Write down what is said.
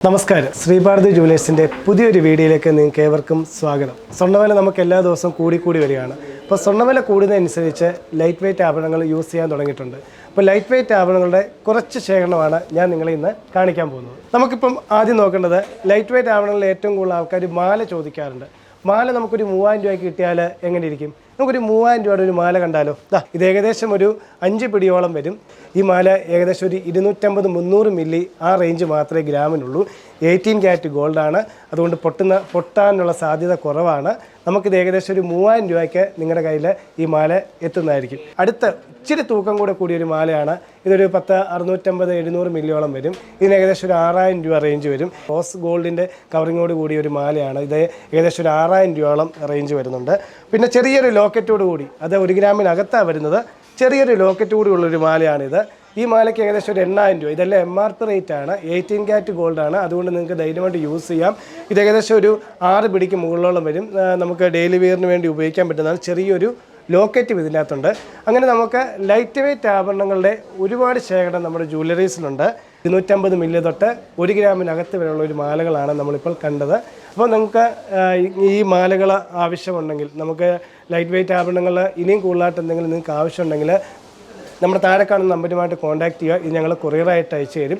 നമസ്കാരം, ശ്രീഭാരതി ജുവലേഴ്സിൻ്റെ പുതിയൊരു വീഡിയോയിലേക്ക് നിങ്ങൾക്ക് ഏവർക്കും സ്വാഗതം. സ്വർണ്ണവില നമുക്ക് എല്ലാ ദിവസവും കൂടി വരികയാണ്. അപ്പോൾ സ്വർണ്ണവില കൂടുന്നതനുസരിച്ച് ലൈറ്റ് വെയ്റ്റ് ആഭരണങ്ങൾ യൂസ് ചെയ്യാൻ തുടങ്ങിയിട്ടുണ്ട്. അപ്പോൾ ലൈറ്റ് വെയ്റ്റ് ആഭരണങ്ങളുടെ കുറച്ച് ശേഖരണമാണ് ഞാൻ നിങ്ങളെ ഇന്ന് കാണിക്കാൻ പോകുന്നത്. നമുക്കിപ്പം ആദ്യം നോക്കേണ്ടത് ലൈറ്റ് വെയ്റ്റ് ആഭരണങ്ങളിൽ ഏറ്റവും കൂടുതൽ ആൾക്കാർ മാല ചോദിക്കാറുണ്ട്. മാല നമുക്കൊരു 3000 രൂപയ്ക്ക് കിട്ടിയാൽ എങ്ങനെ ഇരിക്കും? നമുക്കൊരു 3000 രൂപയുടെ ഒരു മാല കണ്ടാലോ? ഇത് ഏകദേശം ഒരു 5 പിടിയോളം വരും. ഈ മാല ഏകദേശം ഒരു 250-300 മില്ലി ആ റേഞ്ച് മാത്രമേ ഗ്രാമിനുള്ളൂ. 18 ക്യാരറ്റ് ഗോൾഡാണ്. അതുകൊണ്ട് പൊട്ടാനുള്ള സാധ്യത കുറവാണ്. നമുക്കിത് ഏകദേശം ഒരു 3000 രൂപയ്ക്ക് നിങ്ങളുടെ കയ്യിൽ ഈ മാല എത്തുന്നതായിരിക്കും. അടുത്ത ഇച്ചിരി തൂക്കം കൂടിയൊരു മാലയാണ്. ഇതൊരു 650-700 മില്ലിയോളം വരും. ഇതിന് ഏകദേശം ഒരു 6000 രൂപ റേഞ്ച് വരും. റോസ് ഗോൾഡിൻ്റെ കവറിങ്ങോട് കൂടിയ ഒരു മാലയാണ്. ഇത് ഏകദേശം ഒരു 6000 രൂപയോളം റേഞ്ച് വരുന്നുണ്ട്. പിന്നെ ചെറിയൊരു ലോക്കറ്റോട് കൂടി, അത് 1 ഗ്രാമിനകത്താണ് വരുന്നത്. ചെറിയൊരു ലോക്കറ്റ് കൂടി ഉള്ളൊരു മാലയാണിത്. ഈ മാലയ്ക്ക് ഏകദേശം ഒരു 8000 രൂപ. ഇതെല്ലാം MRP റേറ്റ് ആണ്. 18 ക്യാരറ്റ് ഗോൾഡാണ്. അതുകൊണ്ട് നിങ്ങൾക്ക് ധൈര്യമായിട്ട് യൂസ് ചെയ്യാം. ഇത് ഏകദേശം ഒരു 6 പിടിക്ക് മുകളിലോളം വരും. നമുക്ക് ഡെയിലി വെയറിന് വേണ്ടി ഉപയോഗിക്കാൻ പറ്റുന്നതാണ്. ചെറിയൊരു ലോക്കറ്റ് ഇതിനകത്തുണ്ട്. അങ്ങനെ നമുക്ക് ലൈറ്റ് വെയ്റ്റ് ആഭരണങ്ങളുടെ ഒരുപാട് ശേഖരം നമ്മുടെ ജ്വല്ലറീസിലുണ്ട്. 250 മില്ലി തൊട്ട് 1 ഗ്രാമിനകത്ത് വരെയുള്ള ഒരു മാലകളാണ് നമ്മളിപ്പോൾ കണ്ടത്. അപ്പോൾ നമുക്ക് ഈ മാലകൾ ആവശ്യമുണ്ടെങ്കിൽ, നമുക്ക് ലൈറ്റ് വെയ്റ്റ് ആഭരണങ്ങൾ ഇനിയും കൂടുതലായിട്ട് എന്തെങ്കിലും നിങ്ങൾക്ക് ആവശ്യമുണ്ടെങ്കിൽ നമ്മുടെ താഴെ കാണുന്ന നമ്പറുമായിട്ട് കോൺടാക്ട് ചെയ്യുക. ഇത് ഞങ്ങൾ കൊറിയറായിട്ട് അയച്ചു തരും.